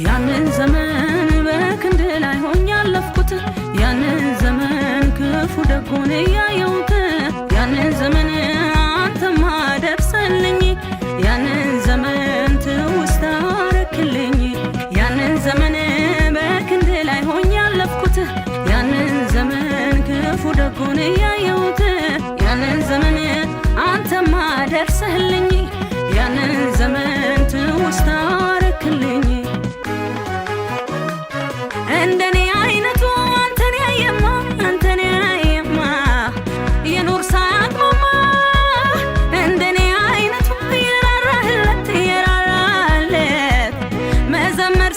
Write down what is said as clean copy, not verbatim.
ያንን ዘመን በክንድ ላይ ሆኜ ያለፍኩት ያንን ዘመን ክፉ ደጉን ያየሁት ያንን ዘመን አንተማ ደርሰልኝ ያንን ዘመን ትውስታ አረክልኝ ያንን ዘመን በክንድ ላይ ሆኜ ያለፍኩት ያንን ዘመን ክፉ ደጉን ያየሁት ያንን ዘመን አንተማ ደርሰልኝ ያንን ዘመን ትውስታ አረክልኝ እንደኔ አይነቱ አንተን ያየማ የኑር ሳያቅማማ እንደኔ አይነቱ የራራህለት መዘመር